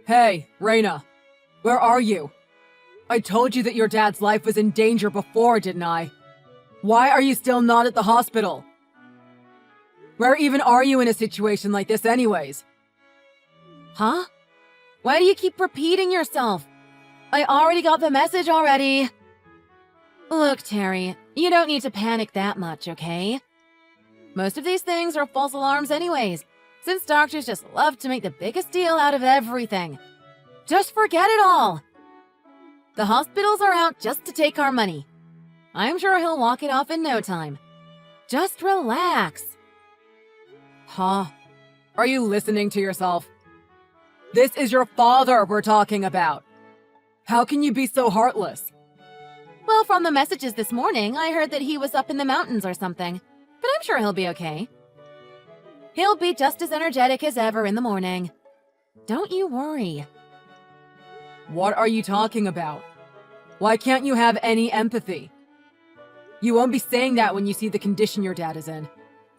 Hey, Reina. Where are you? I told you that your dad's life was in danger before, didn't I? Why are you still not at the hospital? Where even are you in a situation like this anyways? Huh? Why do you keep repeating yourself? I already got the message already. Look, Terry, you don't need to panic that much, okay? Most of these things are false alarms anyways, since doctors just love to make the biggest deal out of everything. Just forget it all. The hospitals are out just to take our money. I'm sure he'll walk it off in no time. Just relax. Huh? Are you listening to yourself? This is your father we're talking about. How can you be so heartless? Well, from the messages this morning, I heard that he was up in the mountains or something. But I'm sure he'll be okay. He'll be just as energetic as ever in the morning. Don't you worry. What are you talking about? Why can't you have any empathy? You won't be saying that when you see the condition your dad is in.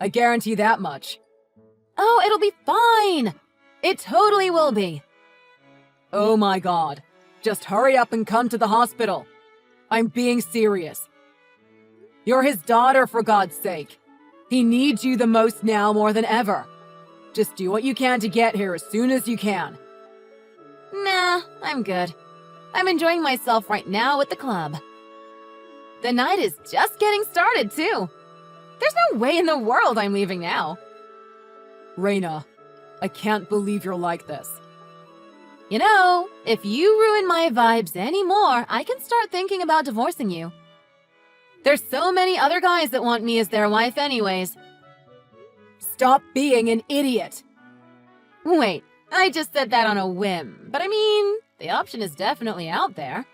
I guarantee that much. Oh, it'll be fine. It totally will be. Oh my god. Just hurry up and come to the hospital. I'm being serious. You're his daughter, for God's sake. He needs you the most now more than ever. Just do what you can to get here as soon as you can. Nah, I'm good. I'm enjoying myself right now at the club. The night is just getting started, too. There's no way in the world I'm leaving now. Reina, I can't believe you're like this. You know, if you ruin my vibes anymore, I can start thinking about divorcing you. There's so many other guys that want me as their wife anyways. Stop being an idiot. Wait, I just said that on a whim, but I mean, the option is definitely out there.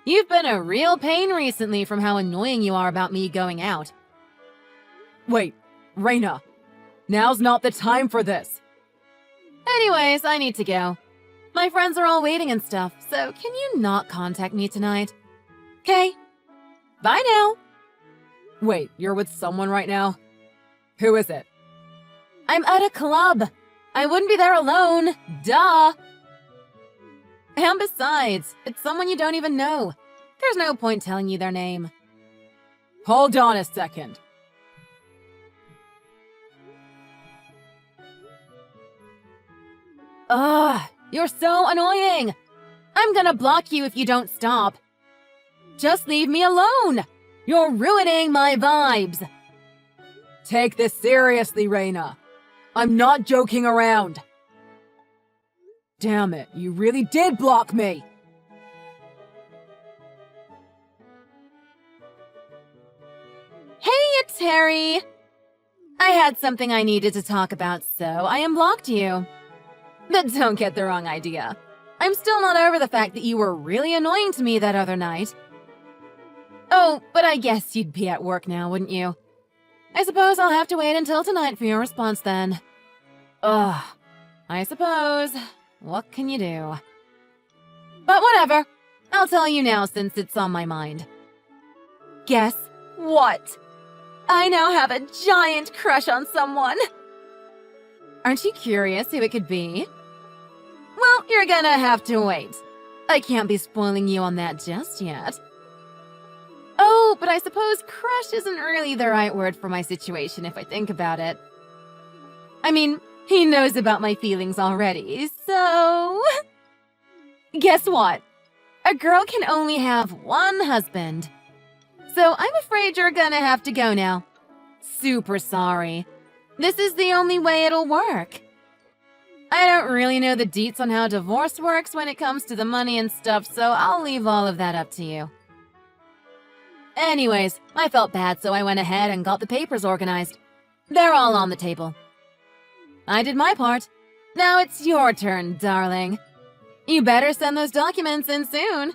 You've been a real pain recently from how annoying you are about me going out. Wait, Reina, now's not the time for this. Anyways, I need to go. My friends are all waiting and stuff, so can you not contact me tonight? Okay. Bye now. Wait, you're with someone right now? Who is it? I'm at a club. I wouldn't be there alone. Duh. And besides, it's someone you don't even know. There's no point telling you their name. Hold on a second. Ugh, you're so annoying. I'm gonna block you if you don't stop. Just leave me alone. You're ruining my vibes. Take this seriously, Reina. I'm not joking around. Damn it, you really did block me! Hey, it's Harry! I had something I needed to talk about, so I unblocked you. But don't get the wrong idea. I'm still not over the fact that you were really annoying to me that other night. Oh, but I guess you'd be at work now, wouldn't you? I suppose I'll have to wait until tonight for your response then. Ugh, I suppose. What can you do? But whatever. I'll tell you now since it's on my mind. Guess what? I now have a giant crush on someone. Aren't you curious who it could be? Well, you're gonna have to wait. I can't be spoiling you on that just yet. Oh, but I suppose crush isn't really the right word for my situation if I think about it. I mean, he knows about my feelings already, so... Guess what? A girl can only have one husband. So I'm afraid you're gonna have to go now. Super sorry. This is the only way it'll work. I don't really know the deets on how divorce works when it comes to the money and stuff, so I'll leave all of that up to you. Anyways, I felt bad, so I went ahead and got the papers organized. They're all on the table. I did my part. Now it's your turn, darling. You better send those documents in soon.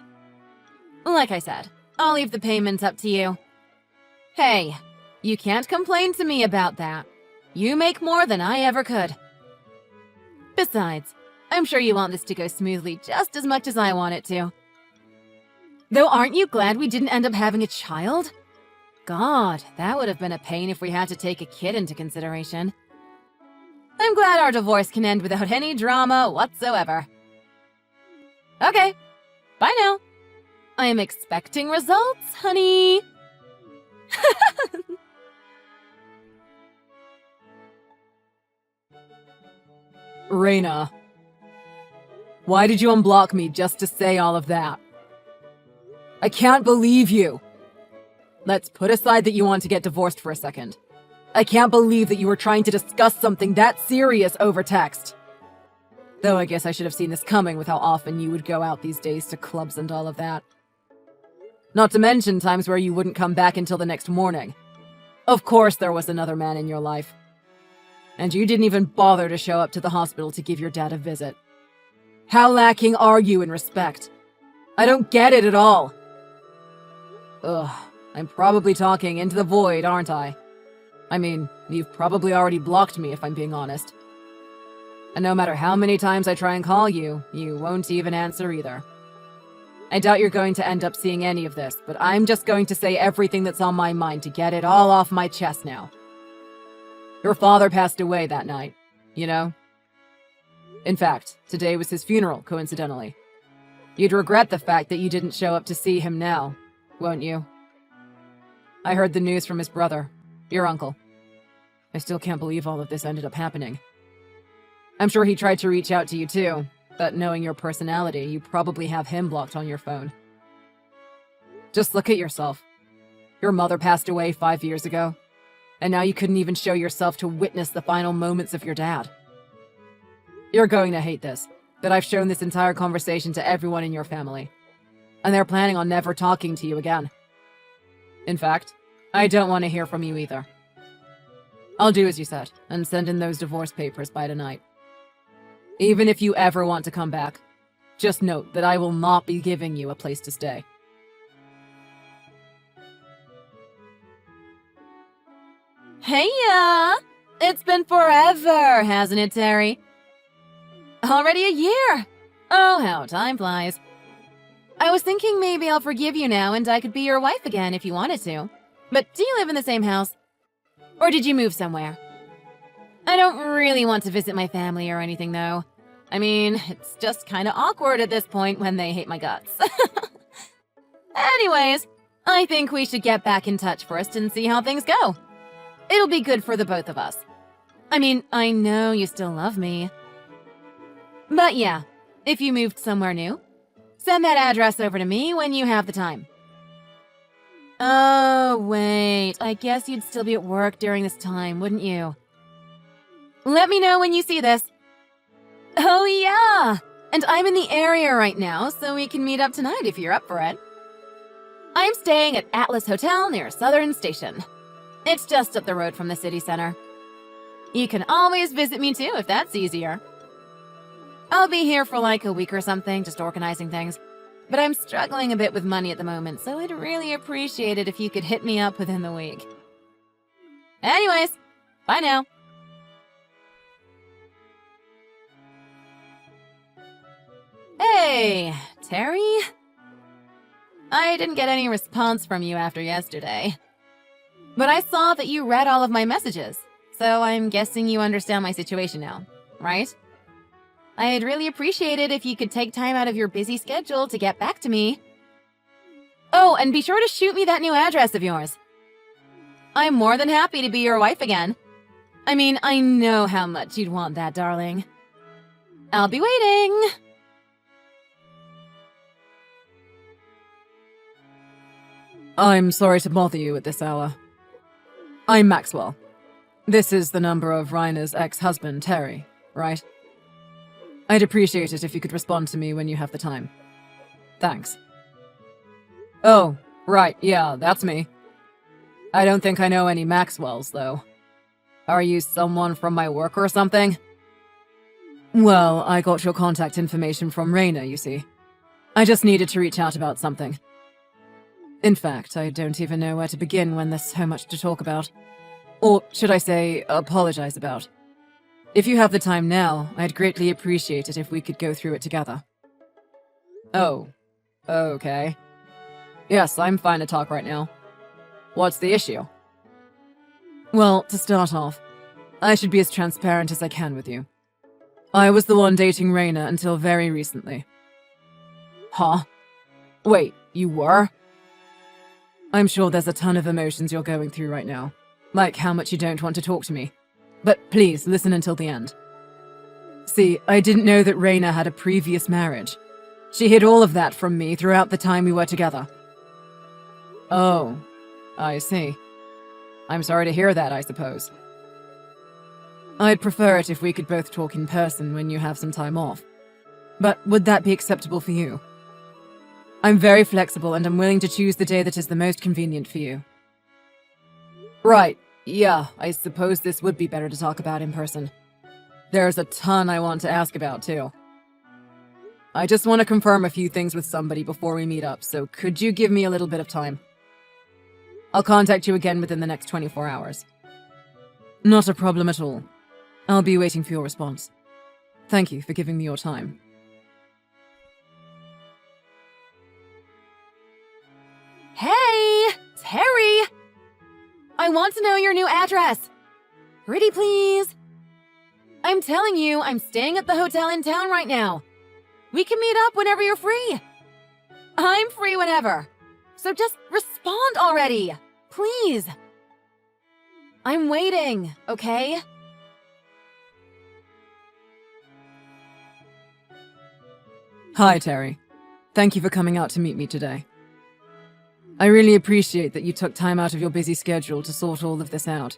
Like I said, I'll leave the payment up to you. Hey, you can't complain to me about that. You make more than I ever could. Besides, I'm sure you want this to go smoothly just as much as I want it to. Though aren't you glad we didn't end up having a child? God, that would have been a pain if we had to take a kid into consideration. I'm glad our divorce can end without any drama whatsoever. Okay. Bye now. I am expecting results, honey. Reina. Why did you unblock me just to say all of that? I can't believe you! Let's put aside that you want to get divorced for a second. I can't believe that you were trying to discuss something that serious over text. Though I guess I should have seen this coming with how often you would go out these days to clubs and all of that. Not to mention times where you wouldn't come back until the next morning. Of course there was another man in your life. And you didn't even bother to show up to the hospital to give your dad a visit. How lacking are you in respect? I don't get it at all. Ugh, I'm probably talking into the void, aren't I? I mean, you've probably already blocked me if I'm being honest. And no matter how many times I try and call you, you won't even answer either. I doubt you're going to end up seeing any of this, but I'm just going to say everything that's on my mind to get it all off my chest now. Your father passed away that night, you know? In fact, today was his funeral, coincidentally. You'd regret the fact that you didn't show up to see him now, won't you? I heard the news from his brother, your uncle. I still can't believe all of this ended up happening. I'm sure he tried to reach out to you too, but knowing your personality, you probably have him blocked on your phone. Just look at yourself. Your mother passed away 5 years ago, and now you couldn't even show yourself to witness the final moments of your dad. You're going to hate this, but I've shown this entire conversation to everyone in your family, and they're planning on never talking to you again. In fact, I don't want to hear from you either. I'll do as you said, and send in those divorce papers by tonight. Even if you ever want to come back, just note that I will not be giving you a place to stay. Heya! It's been forever, hasn't it, Terry? Already a year! Oh, how time flies. I was thinking maybe I'll forgive you now and I could be your wife again if you wanted to. But do you live in the same house? Or did you move somewhere? I don't really want to visit my family or anything, though. I mean, it's just kind of awkward at this point when they hate my guts. Anyways, I think we should get back in touch first and see how things go. It'll be good for the both of us. I mean, I know you still love me. But yeah, if you moved somewhere new, send that address over to me when you have the time. Oh, wait, I guess you'd still be at work during this time, wouldn't you? Let me know when you see this. Oh yeah, and I'm in the area right now, so we can meet up tonight if you're up for it. I'm staying at Atlas Hotel near Southern Station. It's just up the road from the city center. You can always visit me too if that's easier. I'll be here for like a week or something, just organizing things. But I'm struggling a bit with money at the moment, so I'd really appreciate it if you could hit me up within the week. Anyways, bye now. Hey, Terry? I didn't get any response from you after yesterday. But I saw that you read all of my messages, so I'm guessing you understand my situation now, right? I'd really appreciate it if you could take time out of your busy schedule to get back to me. Oh, and be sure to shoot me that new address of yours. I'm more than happy to be your wife again. I mean, I know how much you'd want that, darling. I'll be waiting. I'm sorry to bother you at this hour. I'm Maxwell. This is the number of Reina's ex-husband, Terry, right? I'd appreciate it if you could respond to me when you have the time. Thanks. Oh, right, yeah, that's me. I don't think I know any Maxwells, though. Are you someone from my work or something? Well, I got your contact information from Reina, you see. I just needed to reach out about something. In fact, I don't even know where to begin when there's so much to talk about. Or should I say, apologize about. If you have the time now, I'd greatly appreciate it if we could go through it together. Oh, okay. Yes, I'm fine to talk right now. What's the issue? Well, to start off, I should be as transparent as I can with you. I was the one dating Reina until very recently. Huh? Wait, you were? I'm sure there's a ton of emotions you're going through right now. Like how much you don't want to talk to me. But please, listen until the end. See, I didn't know that Raina had a previous marriage. She hid all of that from me throughout the time we were together. Oh, I see. I'm sorry to hear that, I suppose. I'd prefer it if we could both talk in person when you have some time off. But would that be acceptable for you? I'm very flexible and I'm willing to choose the day that is the most convenient for you. Right, yeah, I suppose this would be better to talk about in person. There's a ton I want to ask about, too. I just want to confirm a few things with somebody before we meet up, so could you give me a little bit of time? I'll contact you again within the next 24 hours. Not a problem at all. I'll be waiting for your response. Thank you for giving me your time. Hey, Terry! I want to know your new address. Pretty please. I'm telling you, I'm staying at the hotel in town right now. We can meet up whenever you're free. I'm free whenever. So just respond already. Please. I'm waiting, okay? Hi, Terry. Thank you for coming out to meet me today. I really appreciate that you took time out of your busy schedule to sort all of this out.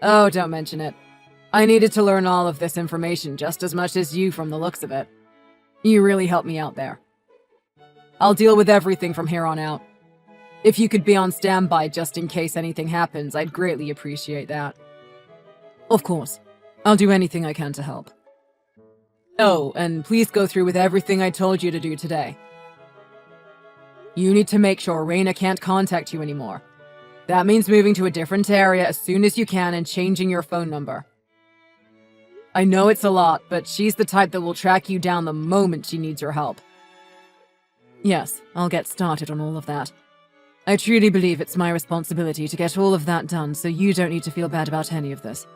Oh, don't mention it. I needed to learn all of this information just as much as you from the looks of it. You really helped me out there. I'll deal with everything from here on out. If you could be on standby just in case anything happens, I'd greatly appreciate that. Of course. I'll do anything I can to help. Oh, and please go through with everything I told you to do today. You need to make sure Raina can't contact you anymore. That means moving to a different area as soon as you can and changing your phone number. I know it's a lot, but she's the type that will track you down the moment she needs your help. Yes, I'll get started on all of that. I truly believe it's my responsibility to get all of that done, so you don't need to feel bad about any of this.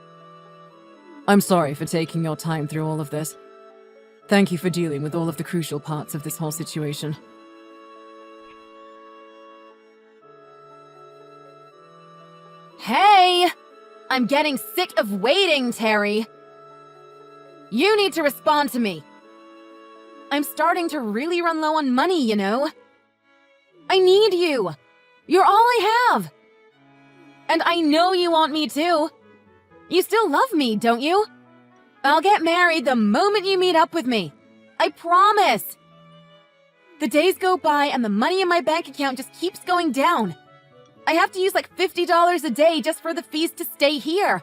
I'm sorry for taking your time through all of this. Thank you for dealing with all of the crucial parts of this whole situation. Hey! I'm getting sick of waiting, Terry. You need to respond to me. I'm starting to really run low on money, you know? I need you. You're all I have. And I know you want me too. You still love me, don't you? I'll get married the moment you meet up with me. I promise. The days go by and the money in my bank account just keeps going down. I have to use like $50 a day just for the fees to stay here,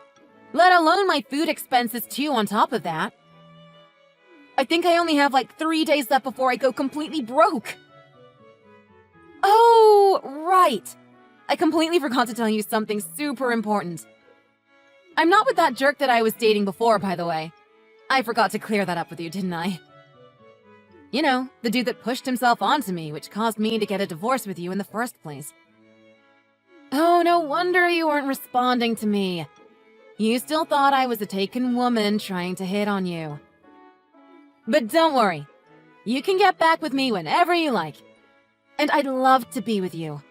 let alone my food expenses too on top of that. I think I only have like 3 days left before I go completely broke. Oh, right. I completely forgot to tell you something super important. I'm not with that jerk that I was dating before, by the way. I forgot to clear that up with you, didn't I? You know, the dude that pushed himself onto me, which caused me to get a divorce with you in the first place. Oh, no wonder you weren't responding to me. You still thought I was a taken woman trying to hit on you. But don't worry. You can get back with me whenever you like. And I'd love to be with you.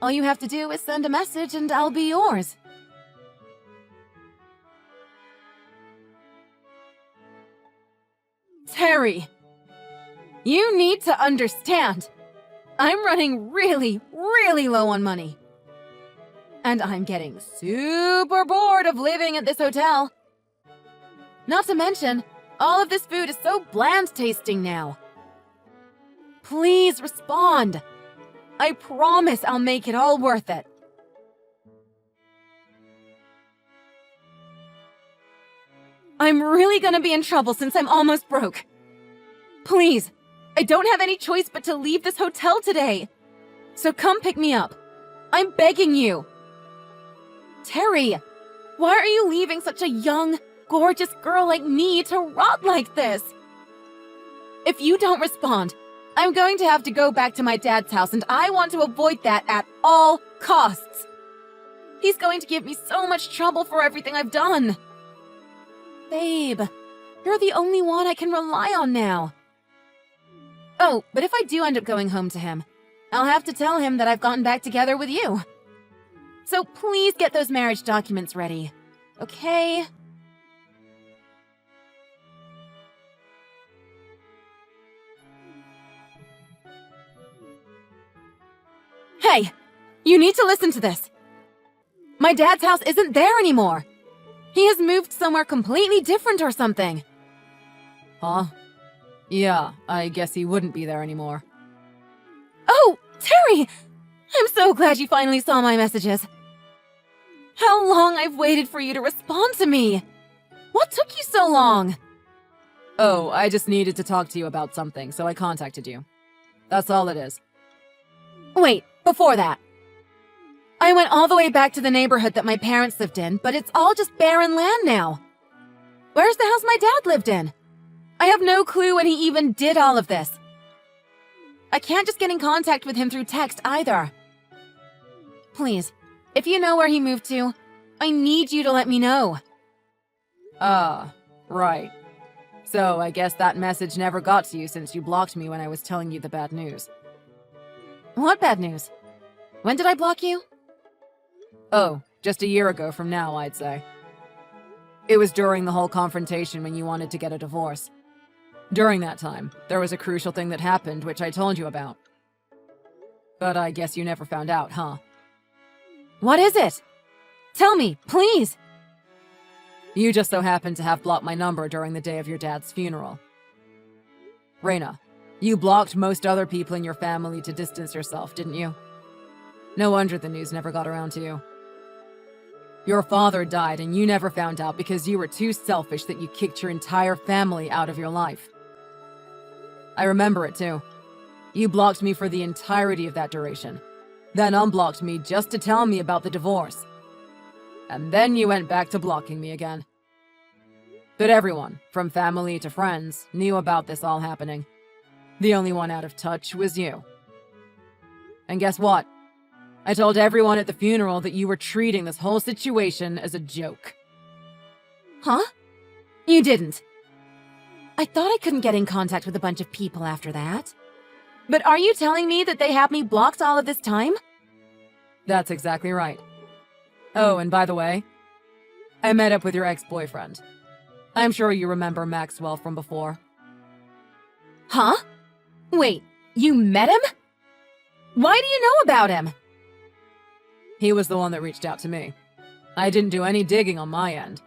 All you have to do is send a message and I'll be yours. Terry, you need to understand. I'm running really, really low on money. And I'm getting super bored of living at this hotel. Not to mention, all of this food is so bland tasting now. Please respond. I promise I'll make it all worth it. I'm really gonna be in trouble since I'm almost broke. Please, I don't have any choice but to leave this hotel today. So come pick me up. I'm begging you. Terry, why are you leaving such a young, gorgeous girl like me to rot like this? If you don't respond, I'm going to have to go back to my dad's house, and I want to avoid that at all costs. He's going to give me so much trouble for everything I've done. Babe, you're the only one I can rely on now. Oh, but if I do end up going home to him, I'll have to tell him that I've gotten back together with you. So please get those marriage documents ready, okay? Hey, you need to listen to this. My dad's house isn't there anymore. He has moved somewhere completely different or something. Huh? Yeah, I guess he wouldn't be there anymore. Oh, Terry! I'm so glad you finally saw my messages. How long I've waited for you to respond to me! What took you so long? Oh, I just needed to talk to you about something, so I contacted you. That's all it is. Wait, before that. I went all the way back to the neighborhood that my parents lived in, but it's all just barren land now. Where's the house my dad lived in? I have no clue when he even did all of this. I can't just get in contact with him through text either. Please, if you know where he moved to, I need you to let me know. Right. So I guess that message never got to you since you blocked me when I was telling you the bad news. What bad news? When did I block you? Oh, just a year ago from now, I'd say. It was during the whole confrontation when you wanted to get a divorce. During that time, there was a crucial thing that happened which I told you about. But I guess you never found out, huh? What is it? Tell me, please! You just so happened to have blocked my number during the day of your dad's funeral. Reina, you blocked most other people in your family to distance yourself, didn't you? No wonder the news never got around to you. Your father died and you never found out because you were too selfish that you kicked your entire family out of your life. I remember it too. You blocked me for the entirety of that duration, then unblocked me just to tell me about the divorce. And then you went back to blocking me again. But everyone, from family to friends, knew about this all happening. The only one out of touch was you. And guess what? I told everyone at the funeral that you were treating this whole situation as a joke. Huh? You didn't. I thought I couldn't get in contact with a bunch of people after that. But are you telling me that they have me blocked all of this time? That's exactly right. Oh, and by the way, I met up with your ex-boyfriend. I'm sure you remember Maxwell from before. Huh? Wait, you met him? Why do you know about him? He was the one that reached out to me. I didn't do any digging on my end.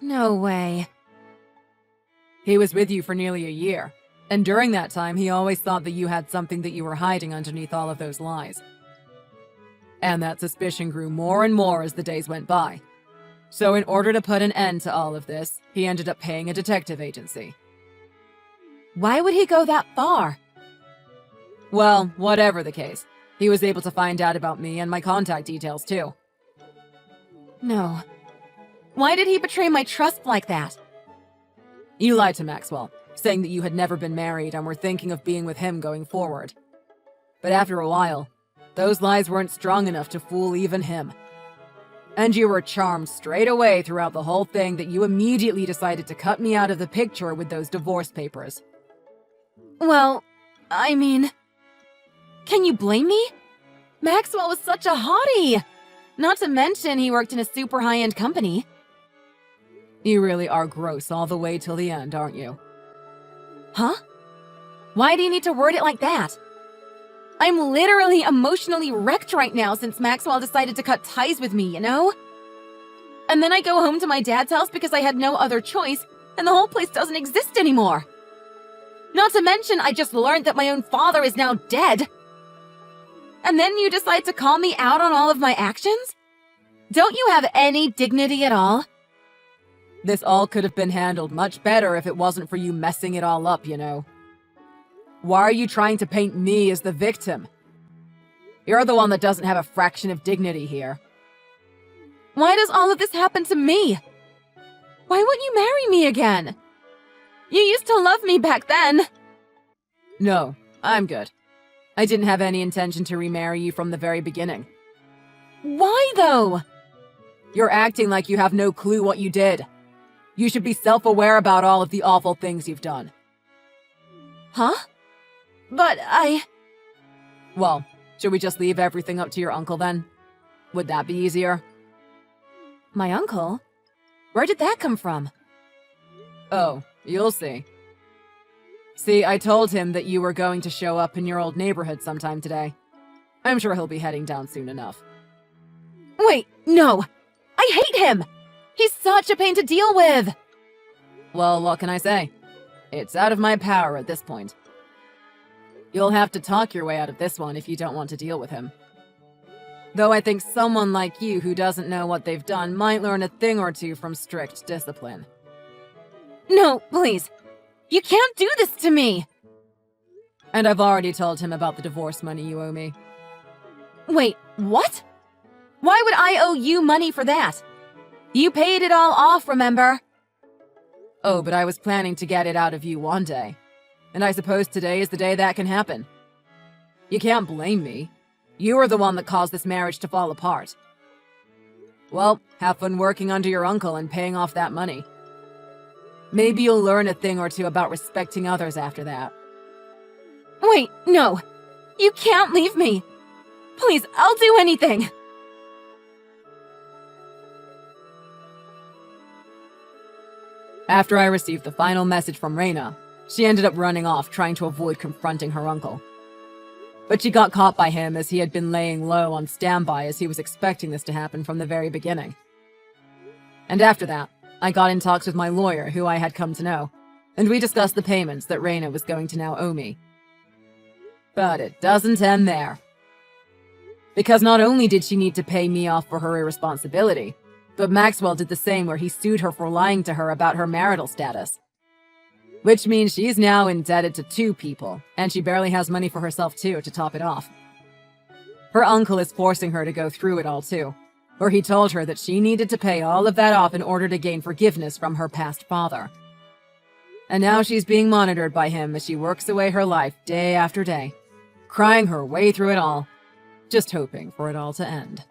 No way. He was with you for nearly a year, and during that time he always thought that you had something that you were hiding underneath all of those lies. And that suspicion grew more and more as the days went by. So in order to put an end to all of this, he ended up paying a detective agency. Why would he go that far? Well, whatever the case, he was able to find out about me and my contact details too. No. Why did he betray my trust like that? You lied to Maxwell, saying that you had never been married and were thinking of being with him going forward. But after a while, those lies weren't strong enough to fool even him. And you were charmed straight away throughout the whole thing that you immediately decided to cut me out of the picture with those divorce papers. Well, I mean... Can you blame me? Maxwell was such a hottie! Not to mention he worked in a super high-end company. You really are gross all the way till the end, aren't you? Huh? Why do you need to word it like that? I'm literally emotionally wrecked right now since Maxwell decided to cut ties with me, you know? And then I go home to my dad's house because I had no other choice, and the whole place doesn't exist anymore. Not to mention, I just learned that my own father is now dead. And then you decide to call me out on all of my actions? Don't you have any dignity at all? This all could have been handled much better if it wasn't for you messing it all up, you know. Why are you trying to paint me as the victim? You're the one that doesn't have a fraction of dignity here. Why does all of this happen to me? Why won't you marry me again? You used to love me back then. No, I'm good. I didn't have any intention to remarry you from the very beginning. Why, though? You're acting like you have no clue what you did. You should be self-aware about all of the awful things you've done. Huh? But Well, should we just leave everything up to your uncle then? Would that be easier? My uncle? Where did that come from? Oh, you'll see. See, I told him that you were going to show up in your old neighborhood sometime today. I'm sure he'll be heading down soon enough. Wait, no! I hate him! He's such a pain to deal with! Well, what can I say? It's out of my power at this point. You'll have to talk your way out of this one if you don't want to deal with him. Though I think someone like you who doesn't know what they've done might learn a thing or two from strict discipline. No, please! You can't do this to me! And I've already told him about the divorce money you owe me. Wait, what? Why would I owe you money for that? You paid it all off, remember? Oh, but I was planning to get it out of you one day. And I suppose today is the day that can happen. You can't blame me. You were the one that caused this marriage to fall apart. Well, have fun working under your uncle and paying off that money. Maybe you'll learn a thing or two about respecting others after that. Wait, no! You can't leave me! Please, I'll do anything! After I received the final message from Reina, she ended up running off trying to avoid confronting her uncle. But she got caught by him as he had been laying low on standby as he was expecting this to happen from the very beginning. And after that, I got in talks with my lawyer who I had come to know, and we discussed the payments that Reina was going to now owe me. But it doesn't end there. Because not only did she need to pay me off for her irresponsibility, but Maxwell did the same where he sued her for lying to her about her marital status. Which means she's now indebted to 2 people, and she barely has money for herself too to top it off. Her uncle is forcing her to go through it all too, where he told her that she needed to pay all of that off in order to gain forgiveness from her past father. And now she's being monitored by him as she works away her life day after day, crying her way through it all, just hoping for it all to end.